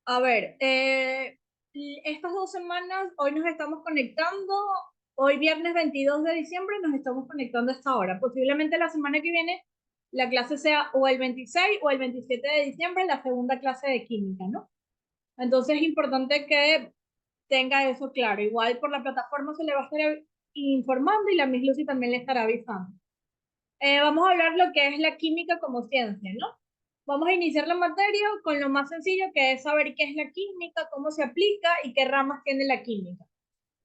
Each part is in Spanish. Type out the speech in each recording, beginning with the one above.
A ver, estas 2 semanas, hoy nos estamos conectando, hoy viernes 22 de diciembre nos estamos conectando a esta hora. Posiblemente la semana que viene la clase sea o el 26 o el 27 de diciembre, la segunda clase de química, ¿no? Entonces es importante que tenga eso claro. Igual por la plataforma se le va a estar informando y la Miss Lucy también le estará avisando. Vamos a hablar lo que es la química como ciencia, ¿no? Vamos a iniciar la materia con lo más sencillo, que es saber qué es la química, cómo se aplica y qué ramas tiene la química.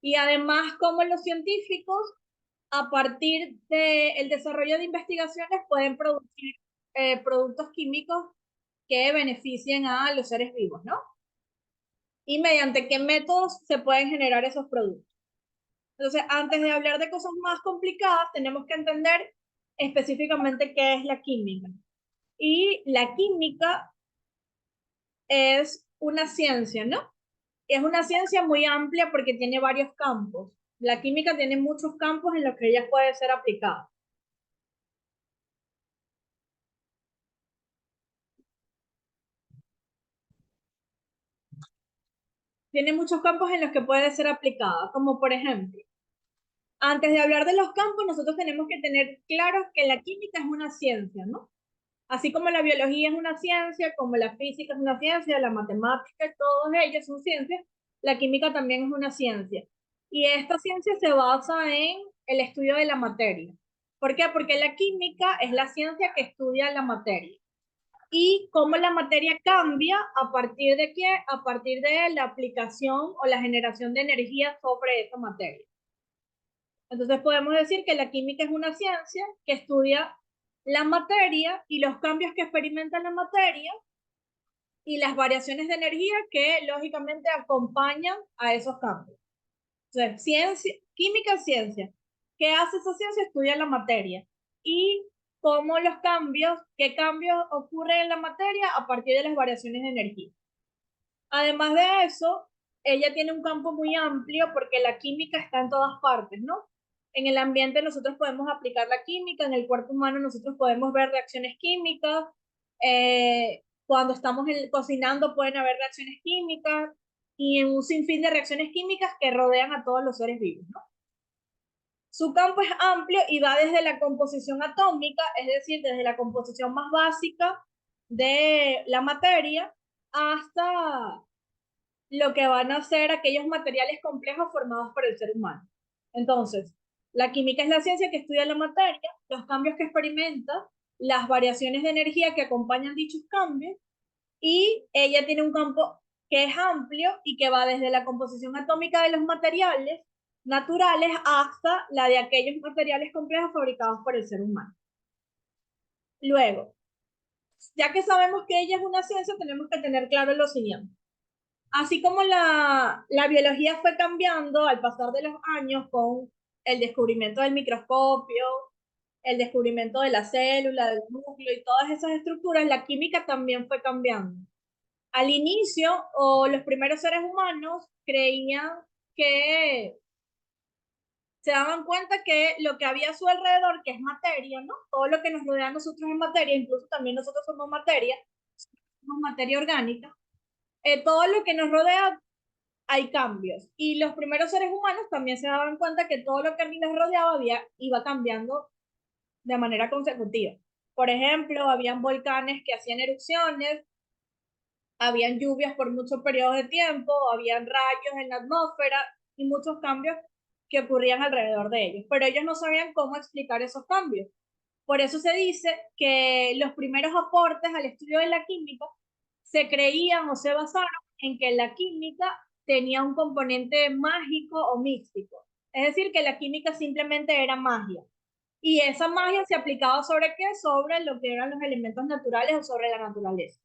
Y además, cómo los científicos, a partir del desarrollo de investigaciones, pueden producir productos químicos que beneficien a los seres vivos, ¿no? Y mediante qué métodos se pueden generar esos productos. Entonces, antes de hablar de cosas más complicadas, tenemos que entender específicamente qué es la química. Y la química es una ciencia, ¿no? Es una ciencia muy amplia porque tiene varios campos. La química tiene muchos campos en los que ella puede ser aplicada. Tiene muchos campos en los que puede ser aplicada, como por ejemplo, antes de hablar de los campos, nosotros tenemos que tener claro que la química es una ciencia, ¿no? Así como la biología es una ciencia, como la física es una ciencia, la matemática, todos ellos son ciencias, la química también es una ciencia. Y esta ciencia se basa en el estudio de la materia. ¿Por qué? Porque la química es la ciencia que estudia la materia. Y cómo la materia cambia a partir de qué? A partir de la aplicación o la generación de energía sobre esa materia. Entonces podemos decir que la química es una ciencia que estudia la materia y los cambios que experimenta la materia y las variaciones de energía que lógicamente acompañan a esos cambios. Entonces, ciencia, química es ciencia. ¿Qué hace esa ciencia? Estudia la materia. Y cómo los cambios, qué cambios ocurren en la materia a partir de las variaciones de energía. Además de eso, ella tiene un campo muy amplio porque la química está en todas partes, ¿no? En el ambiente nosotros podemos aplicar la química, en el cuerpo humano nosotros podemos ver reacciones químicas, cuando estamos cocinando pueden haber reacciones químicas y en un sinfín de reacciones químicas que rodean a todos los seres vivos, ¿no? Su campo es amplio y va desde la composición atómica, es decir, desde la composición más básica de la materia hasta lo que van a ser aquellos materiales complejos formados por el ser humano. Entonces, la química es la ciencia que estudia la materia, los cambios que experimenta, las variaciones de energía que acompañan dichos cambios, y ella tiene un campo que es amplio y que va desde la composición atómica de los materiales naturales hasta la de aquellos materiales complejos fabricados por el ser humano. Luego, ya que sabemos que ella es una ciencia, tenemos que tener claro lo siguiente. Así como la biología fue cambiando al pasar de los años con el descubrimiento del microscopio, el descubrimiento de la célula, del núcleo y todas esas estructuras, la química también fue cambiando. Al inicio, o los primeros seres humanos creían que se daban cuenta que lo que había a su alrededor, que es materia, ¿no? Todo lo que nos rodea a nosotros es materia, incluso también nosotros somos materia orgánica. Todo lo que nos rodea hay cambios. Y los primeros seres humanos también se daban cuenta que todo lo que les rodeaba iba cambiando de manera consecutiva. Por ejemplo, habían volcanes que hacían erupciones, habían lluvias por muchos periodos de tiempo, habían rayos en la atmósfera y muchos cambios que ocurrían alrededor de ellos. Pero ellos no sabían cómo explicar esos cambios. Por eso se dice que los primeros aportes al estudio de la química se creían o se basaron en que la química tenía un componente mágico o místico. Es decir, que la química simplemente era magia. Y esa magia se aplicaba sobre qué? Sobre lo que eran los elementos naturales o sobre la naturaleza.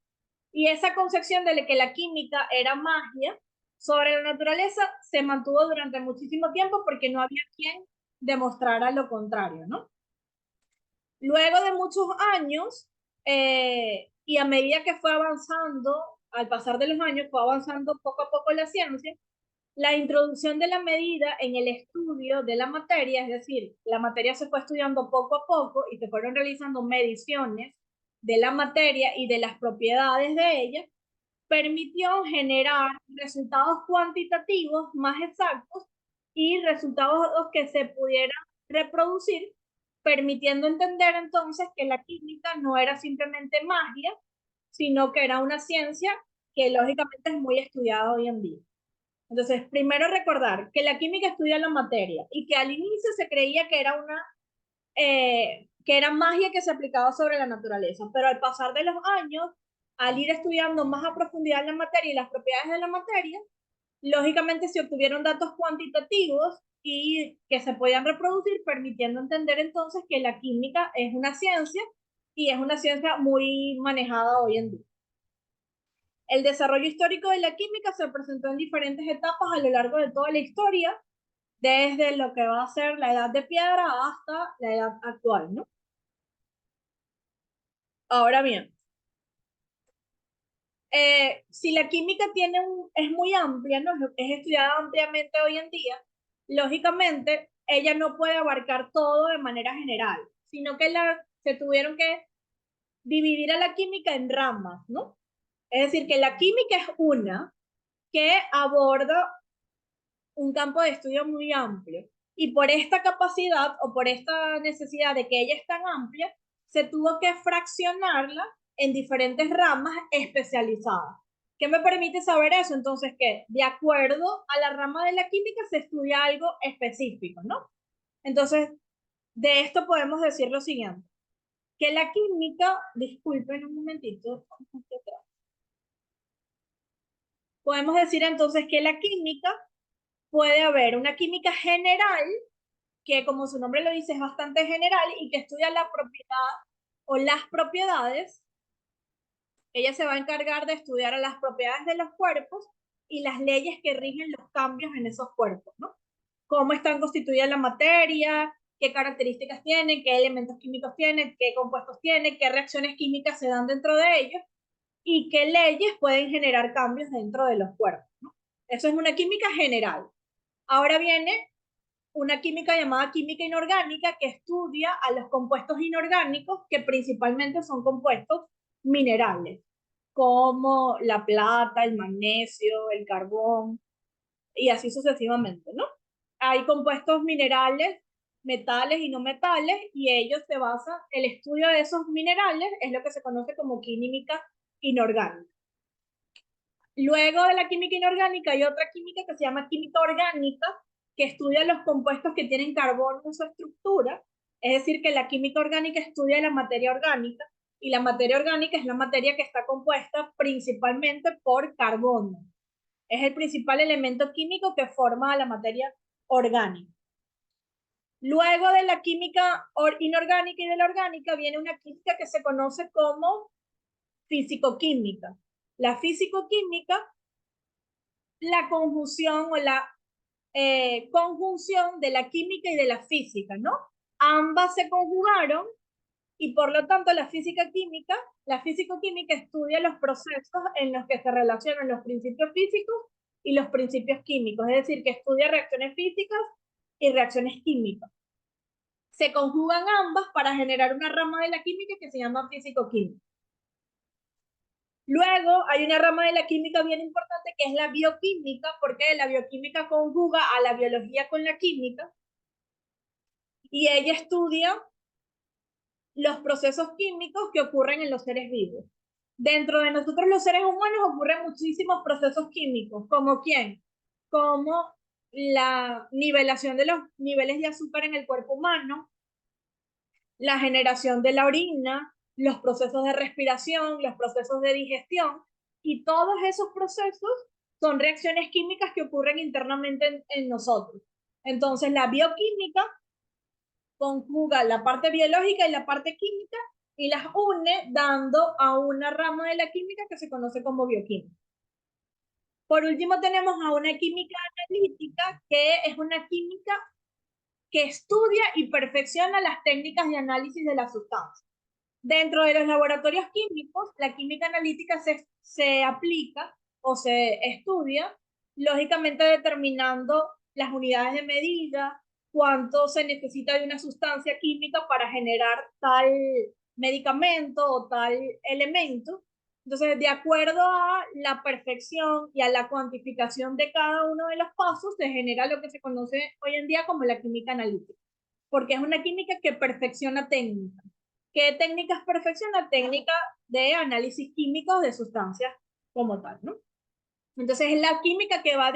Y esa concepción de que la química era magia sobre la naturaleza se mantuvo durante muchísimo tiempo porque no había quien demostrara lo contrario, ¿no? Luego de muchos años, y a medida que fue avanzando, al pasar de los años, fue avanzando poco a poco la ciencia, la introducción de la medida en el estudio de la materia, es decir, la materia se fue estudiando poco a poco y se fueron realizando mediciones de la materia y de las propiedades de ella, permitió generar resultados cuantitativos más exactos y resultados que se pudieran reproducir, permitiendo entender entonces que la química no era simplemente magia, sino que era una ciencia que lógicamente es muy estudiada hoy en día. Entonces, primero recordar que la química estudia la materia y que al inicio se creía que era magia que se aplicaba sobre la naturaleza, pero al pasar de los años, al ir estudiando más a profundidad la materia y las propiedades de la materia, lógicamente se obtuvieron datos cuantitativos y que se podían reproducir, permitiendo entender entonces que la química es una ciencia y es una ciencia muy manejada hoy en día. El desarrollo histórico de la química se presentó en diferentes etapas a lo largo de toda la historia, desde lo que va a ser la edad de piedra hasta la edad actual, ¿no? Ahora bien, si la química es muy amplia, ¿no? Es estudiada ampliamente hoy en día, lógicamente ella no puede abarcar todo de manera general, sino que se tuvieron que dividir a la química en ramas, ¿no? Es decir, que la química es una que aborda un campo de estudio muy amplio. Y por esta capacidad o por esta necesidad de que ella es tan amplia, se tuvo que fraccionarla en diferentes ramas especializadas. ¿Qué me permite saber eso? Entonces, que de acuerdo a la rama de la química se estudia algo específico, ¿no? Entonces, de esto podemos decir lo siguiente, que la química, disculpen un momentito, podemos decir entonces que la química puede haber una química general, que como su nombre lo dice es bastante general y que estudia la propiedad o las propiedades. Ella se va a encargar de estudiar las propiedades de los cuerpos y las leyes que rigen los cambios en esos cuerpos, ¿no? Cómo están constituida la materia, qué características tienen, qué elementos químicos tienen, qué compuestos tienen, qué reacciones químicas se dan dentro de ellos y qué leyes pueden generar cambios dentro de los cuerpos, ¿no? Eso es una química general. Ahora viene una química llamada química inorgánica que estudia a los compuestos inorgánicos que principalmente son compuestos minerales, como la plata, el magnesio, el carbón y así sucesivamente, ¿no? Hay compuestos minerales, metales y no metales y ellos se basan, el estudio de esos minerales es lo que se conoce como química inorgánica. Luego de la química inorgánica hay otra química que se llama química orgánica, que estudia los compuestos que tienen carbono en su estructura. Es decir, que la química orgánica estudia la materia orgánica y la materia orgánica es la materia que está compuesta principalmente por carbono. Es el principal elemento químico que forma la materia orgánica. Luego de la química inorgánica y de la orgánica viene una química que se conoce como fisicoquímica. La fisicoquímica, la conjunción o la conjunción de la química y de la física, ¿no? Ambas se conjugaron y por lo tanto la físico-química estudia los procesos en los que se relacionan los principios físicos y los principios químicos, es decir, que estudia reacciones físicas y reacciones químicas. Se conjugan ambas para generar una rama de la química que se llama físico-química. Luego hay una rama de la química bien importante que es la bioquímica, porque la bioquímica conjuga a la biología con la química y ella estudia los procesos químicos que ocurren en los seres vivos. Dentro de nosotros los seres humanos ocurren muchísimos procesos químicos, ¿como quién? Como la nivelación de los niveles de azúcar en el cuerpo humano, la generación de la orina, los procesos de respiración, los procesos de digestión, y todos esos procesos son reacciones químicas que ocurren internamente en nosotros. Entonces, la bioquímica conjuga la parte biológica y la parte química y las une dando a una rama de la química que se conoce como bioquímica. Por último, tenemos a una química analítica, que es una química que estudia y perfecciona las técnicas de análisis de la sustancia. Dentro de los laboratorios químicos, la química analítica se aplica o se estudia, lógicamente determinando las unidades de medida, cuánto se necesita de una sustancia química para generar tal medicamento o tal elemento, Entonces, de acuerdo a la perfección y a la cuantificación de cada uno de los pasos, se genera lo que se conoce hoy en día como la química analítica, porque es una química que perfecciona técnicas. ¿Qué técnicas perfecciona? Técnica de análisis químicos de sustancias como tal, ¿no? Entonces, es la química que va a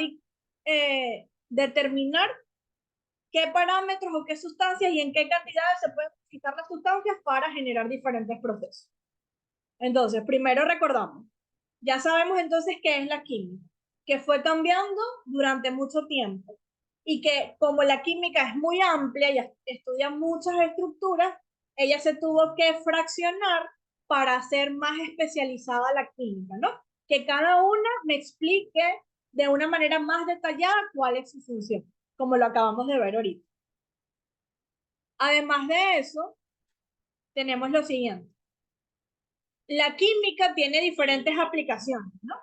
determinar qué parámetros o qué sustancias y en qué cantidades se pueden utilizar las sustancias para generar diferentes procesos. Entonces, primero recordamos, ya sabemos entonces qué es la química, que fue cambiando durante mucho tiempo y que como la química es muy amplia y estudia muchas estructuras, ella se tuvo que fraccionar para hacer más especializada la química, ¿no? Que cada una me explique de una manera más detallada cuál es su función, como lo acabamos de ver ahorita. Además de eso, tenemos lo siguiente. La química tiene diferentes aplicaciones, ¿no?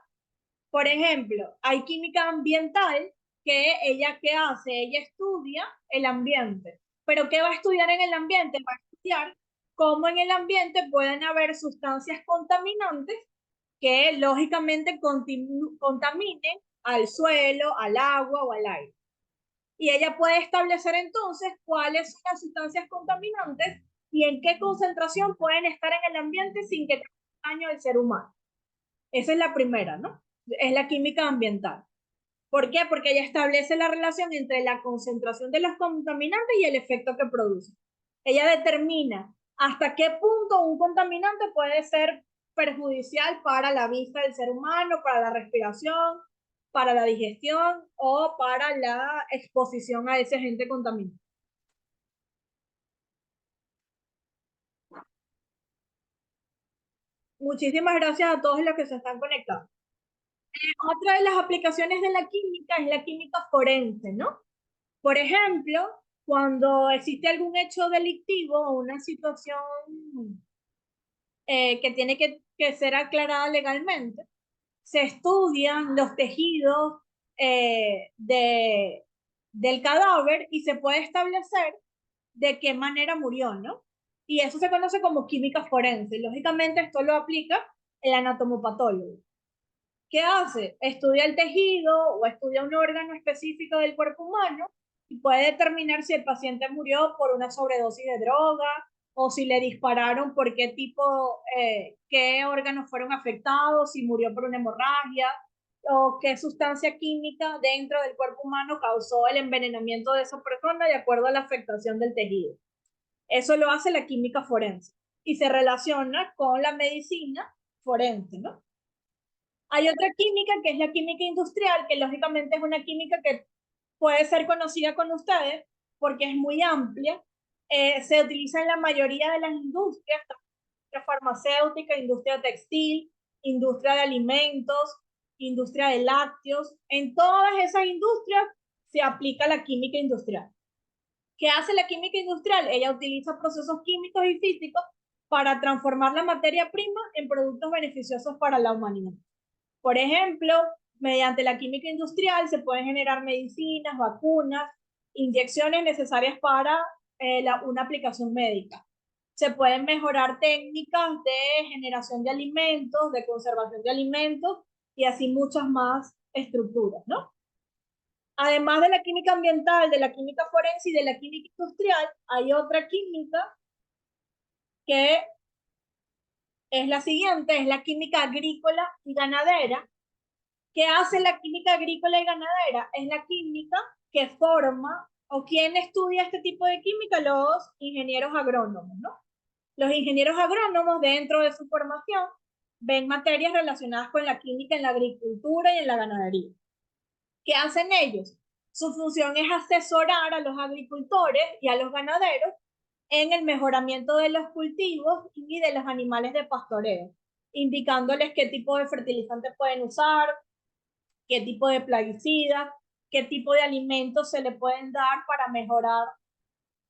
Por ejemplo, hay química ambiental que ella, ¿qué hace? Ella estudia el ambiente. ¿Pero qué va a estudiar en el ambiente? Va a estudiar cómo en el ambiente pueden haber sustancias contaminantes que lógicamente contaminen al suelo, al agua o al aire. Y ella puede establecer entonces cuáles son las sustancias contaminantes y en qué concentración pueden estar en el ambiente sin que cause daño al ser humano. Esa es la primera, ¿no? Es la química ambiental. ¿Por qué? Porque ella establece la relación entre la concentración de los contaminantes y el efecto que produce. Ella determina hasta qué punto un contaminante puede ser perjudicial para la vista del ser humano, para la respiración, para la digestión o para la exposición a ese agente contaminante. Muchísimas gracias a todos los que se están conectando. Otra de las aplicaciones de la química es la química forense, ¿no? Por ejemplo, cuando existe algún hecho delictivo o una situación que tiene que ser aclarada legalmente, se estudian los tejidos del cadáver y se puede establecer de qué manera murió, ¿no? Y eso se conoce como química forense. Lógicamente, esto lo aplica el anatomopatólogo. ¿Qué hace? Estudia el tejido o estudia un órgano específico del cuerpo humano y puede determinar si el paciente murió por una sobredosis de droga o si le dispararon por qué tipo, qué órganos fueron afectados, si murió por una hemorragia o qué sustancia química dentro del cuerpo humano causó el envenenamiento de esa persona de acuerdo a la afectación del tejido. Eso lo hace la química forense y se relaciona con la medicina forense, ¿no? Hay otra química que es la química industrial, que lógicamente es una química que puede ser conocida con ustedes porque es muy amplia. Se utiliza en la mayoría de las industrias, industria farmacéutica, industria textil, industria de alimentos, industria de lácteos. En todas esas industrias se aplica la química industrial. ¿Qué hace la química industrial? Ella utiliza procesos químicos y físicos para transformar la materia prima en productos beneficiosos para la humanidad. Por ejemplo, mediante la química industrial se pueden generar medicinas, vacunas, inyecciones necesarias para una aplicación médica. Se pueden mejorar técnicas de generación de alimentos, de conservación de alimentos y así muchas más estructuras, ¿no? Además de la química ambiental, de la química forense y de la química industrial, hay otra química que es la siguiente, es la química agrícola y ganadera. ¿Qué hace la química agrícola y ganadera? Es la química que forma, o quién estudia este tipo de química, los ingenieros agrónomos, ¿no? Los ingenieros agrónomos, dentro de su formación, ven materias relacionadas con la química en la agricultura y en la ganadería. ¿Qué hacen ellos? Su función es asesorar a los agricultores y a los ganaderos en el mejoramiento de los cultivos y de los animales de pastoreo, indicándoles qué tipo de fertilizantes pueden usar, qué tipo de plaguicidas, qué tipo de alimentos se le pueden dar para mejorar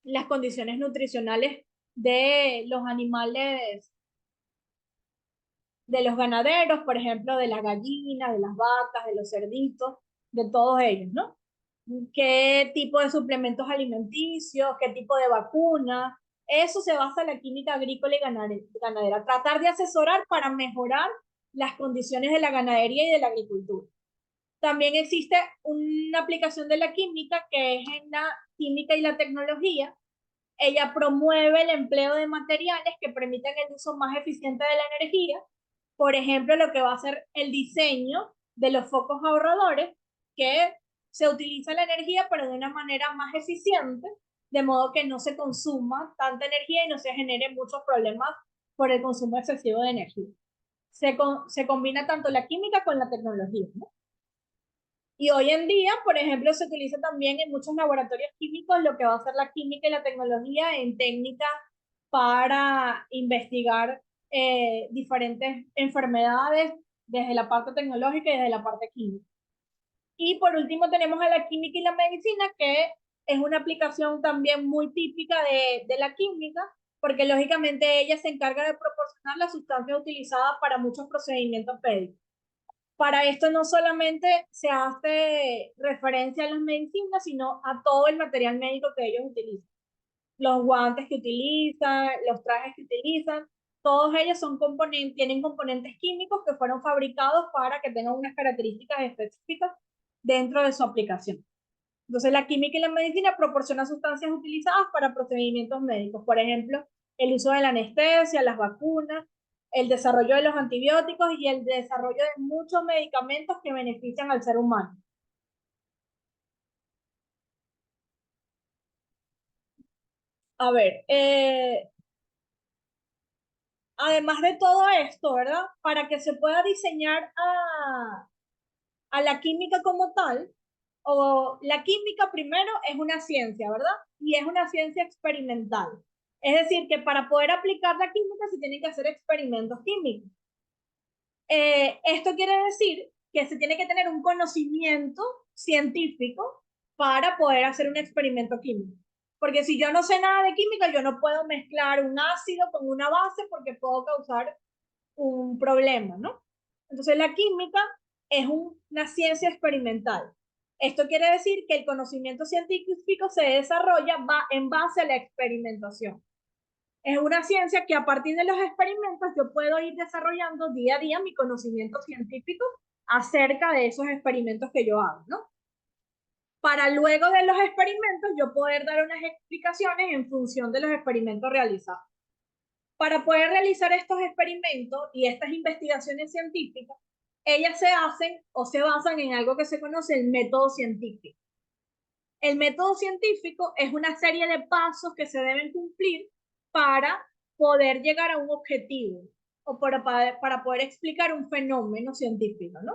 las condiciones nutricionales de los animales, de los ganaderos, por ejemplo, de las gallinas, de las vacas, de los cerditos, de todos ellos, ¿no? ¿Qué tipo de suplementos alimenticios, qué tipo de vacunas? Eso se basa en la química agrícola y ganadera. Tratar de asesorar para mejorar las condiciones de la ganadería y de la agricultura. También existe una aplicación de la química que es en la química y la tecnología. Ella promueve el empleo de materiales que permitan el uso más eficiente de la energía. Por ejemplo, lo que va a ser el diseño de los focos ahorradores, que se utiliza la energía pero de una manera más eficiente, de modo que no se consuma tanta energía y no se generen muchos problemas por el consumo excesivo de energía. Se combina tanto la química con la tecnología, ¿no? Y hoy en día, por ejemplo, se utiliza también en muchos laboratorios químicos lo que va a ser la química y la tecnología en técnicas para investigar diferentes enfermedades desde la parte tecnológica y desde la parte química. Y por último tenemos a la química y la medicina, que es una aplicación también muy típica de la química, porque lógicamente ella se encarga de proporcionar la sustancia utilizada para muchos procedimientos médicos. Para esto no solamente se hace referencia a las medicinas, sino a todo el material médico que ellos utilizan. Los guantes que utilizan, los trajes que utilizan, todos ellos tienen componentes químicos que fueron fabricados para que tengan unas características específicas dentro de su aplicación. Entonces, la química y la medicina proporcionan sustancias utilizadas para procedimientos médicos, por ejemplo, el uso de la anestesia, las vacunas, el desarrollo de los antibióticos y el desarrollo de muchos medicamentos que benefician al ser humano. A ver, además de todo esto, ¿verdad? Para que se pueda diseñar a la química como tal, o la química primero es una ciencia, ¿verdad? Y es una ciencia experimental. Es decir, que para poder aplicar la química se tienen que hacer experimentos químicos. Esto quiere decir que se tiene que tener un conocimiento científico para poder hacer un experimento químico. Porque si yo no sé nada de química, yo no puedo mezclar un ácido con una base porque puedo causar un problema, ¿no? Entonces la química es una ciencia experimental. Esto quiere decir que el conocimiento científico se desarrolla en base a la experimentación. Es una ciencia que a partir de los experimentos yo puedo ir desarrollando día a día mi conocimiento científico acerca de esos experimentos que yo hago, ¿no? Para luego de los experimentos yo poder dar unas explicaciones en función de los experimentos realizados. Para poder realizar estos experimentos y estas investigaciones científicas, ellas se hacen o se basan en algo que se conoce el método científico. El método científico es una serie de pasos que se deben cumplir para poder llegar a un objetivo o para poder explicar un fenómeno científico, ¿no?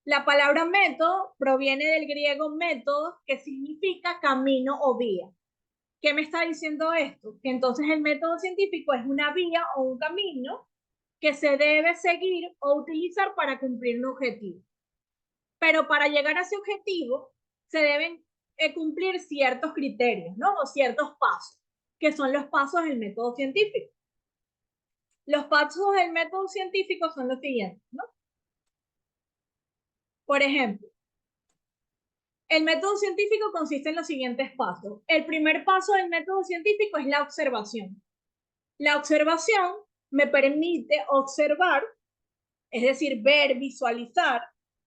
La palabra método proviene del griego métodos, que significa camino o vía. ¿Qué me está diciendo esto? Que entonces el método científico es una vía o un camino que se debe seguir o utilizar para cumplir un objetivo. Pero para llegar a ese objetivo se deben cumplir ciertos criterios, ¿no? O ciertos pasos, que son los pasos del método científico. Los pasos del método científico son los siguientes, ¿no? Por ejemplo, el método científico consiste en los siguientes pasos. El primer paso del método científico es la observación. La observación me permite observar, es decir, ver, visualizar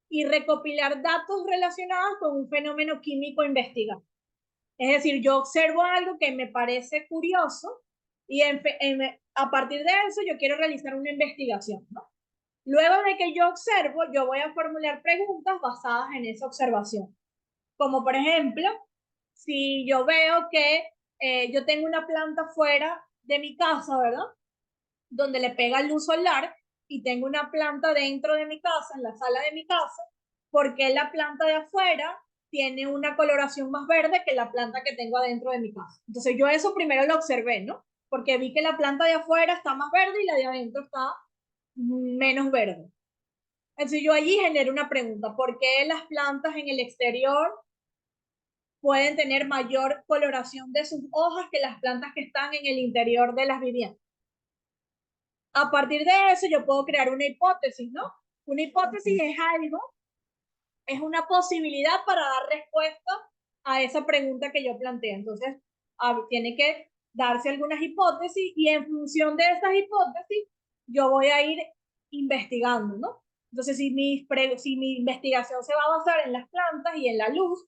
y recopilar datos relacionados con un fenómeno químico investigado. Es decir, yo observo algo que me parece curioso y a partir de eso yo quiero realizar una investigación, ¿no? Luego de que yo observo, yo voy a formular preguntas basadas en esa observación. Como por ejemplo, si yo veo que yo tengo una planta fuera de mi casa, ¿verdad? Donde le pega luz solar y tengo una planta dentro de mi casa, en la sala de mi casa, porque la planta de afuera tiene una coloración más verde que la planta que tengo adentro de mi casa. Entonces yo eso primero lo observé, ¿no? Porque vi que la planta de afuera está más verde y la de adentro está menos verde. Entonces yo allí genero una pregunta: ¿por qué las plantas en el exterior pueden tener mayor coloración de sus hojas que las plantas que están en el interior de las viviendas? A partir de eso yo puedo crear una hipótesis, ¿no? Una hipótesis es algo, es una posibilidad para dar respuesta a esa pregunta que yo planteé. Entonces, tiene que darse algunas hipótesis y en función de esas hipótesis yo voy a ir investigando, ¿no? Entonces, si mi investigación se va a basar en las plantas y en la luz,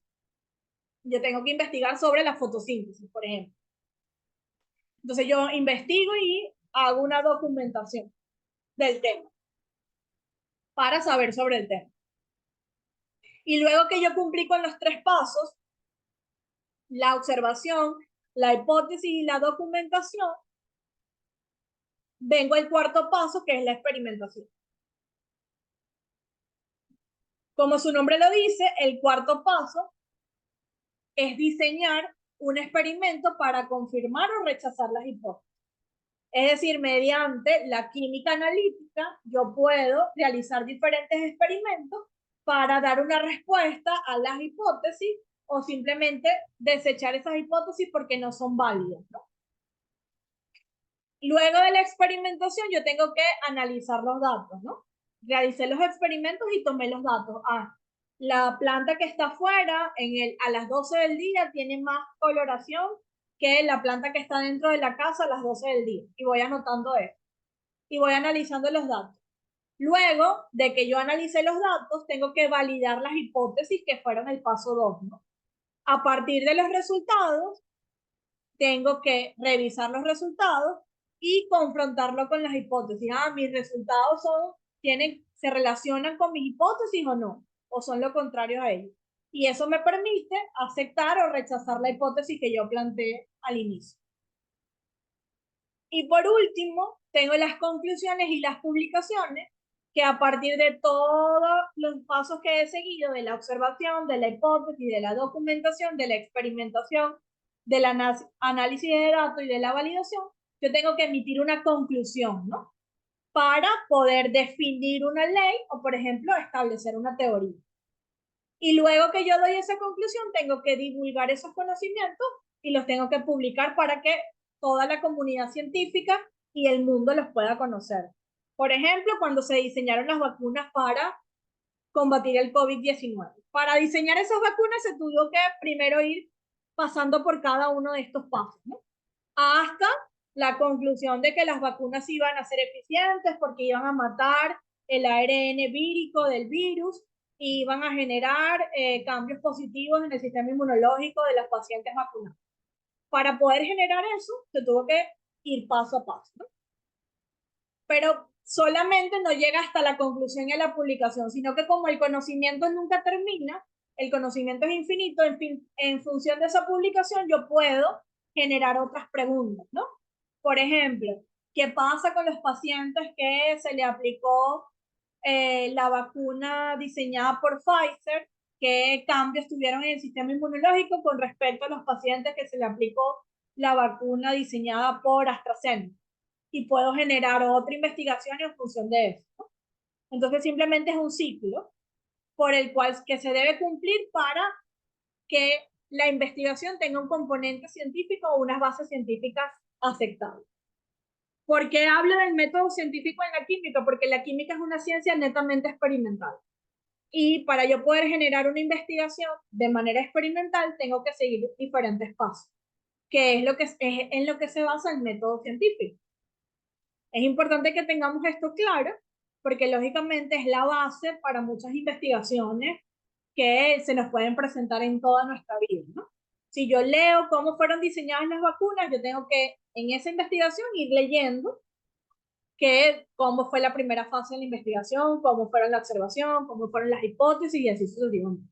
yo tengo que investigar sobre la fotosíntesis, por ejemplo. Entonces, yo investigo y hago una documentación del tema para saber sobre el tema. Y luego que yo cumplí con los 3 pasos, la observación, la hipótesis y la documentación, vengo al 4 paso, que es la experimentación. Como su nombre lo dice, el 4 paso es diseñar un experimento para confirmar o rechazar las hipótesis. Es decir, mediante la química analítica, yo puedo realizar diferentes experimentos para dar una respuesta a las hipótesis o simplemente desechar esas hipótesis porque no son válidas, ¿no? Luego de la experimentación, yo tengo que analizar los datos, ¿no? Realicé los experimentos y tomé los datos. La planta que está afuera a las 12 del día tiene más coloración que la planta que está dentro de la casa a las 12 del día. Y voy anotando eso. Y voy analizando los datos. Luego de que yo analicé los datos, tengo que validar las hipótesis que fueron el paso 2, ¿no? A partir de los resultados, tengo que revisar los resultados y confrontarlo con las hipótesis. Mis resultados se relacionan con mis hipótesis o no, o son lo contrario a ellos. Y eso me permite aceptar o rechazar la hipótesis que yo planteé al inicio. Y por último, tengo las conclusiones y las publicaciones, que a partir de todos los pasos que he seguido, de la observación, de la hipótesis, de la documentación, de la experimentación, del análisis de datos y de la validación, yo tengo que emitir una conclusión, ¿no? Para poder definir una ley o, por ejemplo, establecer una teoría. Y luego que yo doy esa conclusión, tengo que divulgar esos conocimientos y los tengo que publicar para que toda la comunidad científica y el mundo los pueda conocer. Por ejemplo, cuando se diseñaron las vacunas para combatir el COVID-19. Para diseñar esas vacunas se tuvo que primero ir pasando por cada uno de estos pasos, ¿no? Hasta la conclusión de que las vacunas iban a ser eficientes porque iban a matar el ARN vírico del virus y iban a generar cambios positivos en el sistema inmunológico de los pacientes vacunados. Para poder generar eso, se tuvo que ir paso a paso, ¿no? Pero solamente no llega hasta la conclusión y la publicación, sino que como el conocimiento nunca termina, el conocimiento es infinito, en función de esa publicación yo puedo generar otras preguntas, ¿no? Por ejemplo, ¿qué pasa con los pacientes que se le aplicó la vacuna diseñada por Pfizer? ¿Qué cambios tuvieron en el sistema inmunológico con respecto a los pacientes que se le aplicó la vacuna diseñada por AstraZeneca? Y puedo generar otra investigación en función de eso, ¿no? Entonces simplemente es un ciclo por el cual que se debe cumplir para que la investigación tenga un componente científico o unas bases científicas aceptables. ¿Por qué hablo del método científico en la química? Porque la química es una ciencia netamente experimental. Y para yo poder generar una investigación de manera experimental, tengo que seguir diferentes pasos, que es en lo que se basa el método científico. Es importante que tengamos esto claro, porque lógicamente es la base para muchas investigaciones que se nos pueden presentar en toda nuestra vida, ¿no? Si yo leo cómo fueron diseñadas las vacunas, yo tengo que en esa investigación ir leyendo cómo fue la primera fase de la investigación, cómo fueron la observación, cómo fueron las hipótesis y así sucesivamente.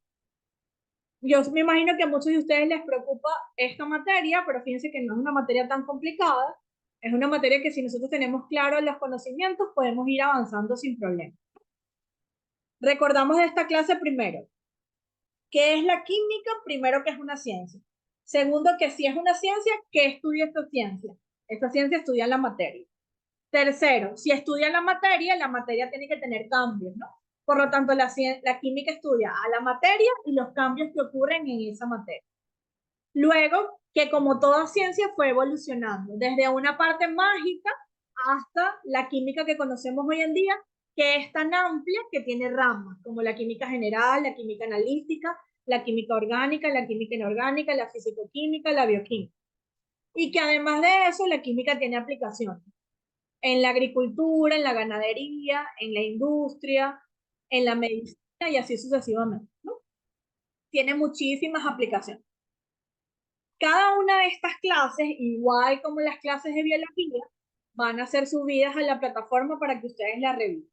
Yo me imagino que a muchos de ustedes les preocupa esta materia, pero fíjense que no es una materia tan complicada. Es una materia que si nosotros tenemos claros los conocimientos, podemos ir avanzando sin problema. Recordamos de esta clase primero, ¿qué es la química? Primero, que es una ciencia. Segundo, que si es una ciencia, ¿qué estudia esta ciencia? Esta ciencia estudia la materia. Tercero, si estudia la materia tiene que tener cambios, ¿no? Por lo tanto, la química estudia a la materia y los cambios que ocurren en esa materia. Luego, que como toda ciencia fue evolucionando, desde una parte mágica hasta la química que conocemos hoy en día, que es tan amplia que tiene ramas, como la química general, la química analítica, la química orgánica, la química inorgánica, la fisicoquímica, la bioquímica. Y que además de eso, la química tiene aplicaciones. en la agricultura, en la ganadería, en la industria, en la medicina y así sucesivamente, ¿no? Tiene muchísimas aplicaciones. Cada una de estas clases, igual como las clases de biología, van a ser subidas a la plataforma para que ustedes la revisen.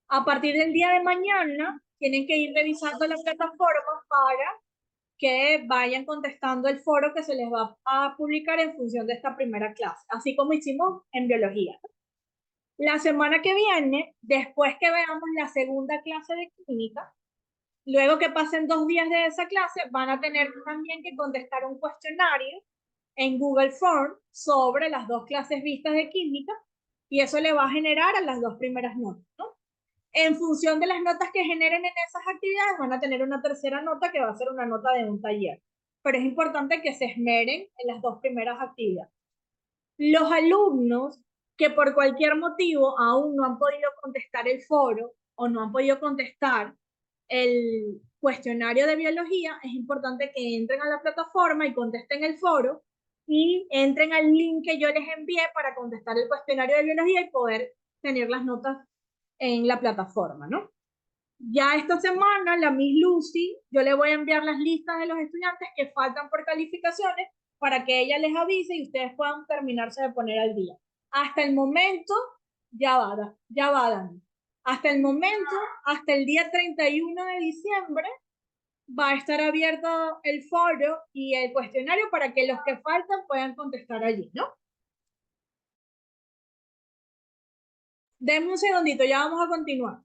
A partir del día de mañana, tienen que ir revisando la plataforma para que vayan contestando el foro que se les va a publicar en función de esta primera clase, así como hicimos en biología. La semana que viene, después que veamos la segunda clase de química, luego que pasen 2 días de esa clase, van a tener también que contestar un cuestionario en Google Form sobre las 2 clases vistas de química y eso le va a generar a las 2 primeras notas, ¿no? En función de las notas que generen en esas actividades, van a tener una tercera nota que va a ser una nota de un taller. Pero es importante que se esmeren en las 2 primeras actividades. Los alumnos que por cualquier motivo aún no han podido contestar el foro o no han podido contestar el cuestionario de biología, es importante que entren a la plataforma y contesten el foro y entren al link que yo les envié para contestar el cuestionario de biología y poder tener las notas en la plataforma, ¿no? Ya esta semana, la Miss Lucy, yo le voy a enviar las listas de los estudiantes que faltan por calificaciones para que ella les avise y ustedes puedan terminarse de poner al día. Hasta el momento, ya va, Dani. Hasta el momento, hasta el día 31 de diciembre, va a estar abierto el foro y el cuestionario para que los que faltan puedan contestar allí, ¿no? Denme un segundito, ya vamos a continuar.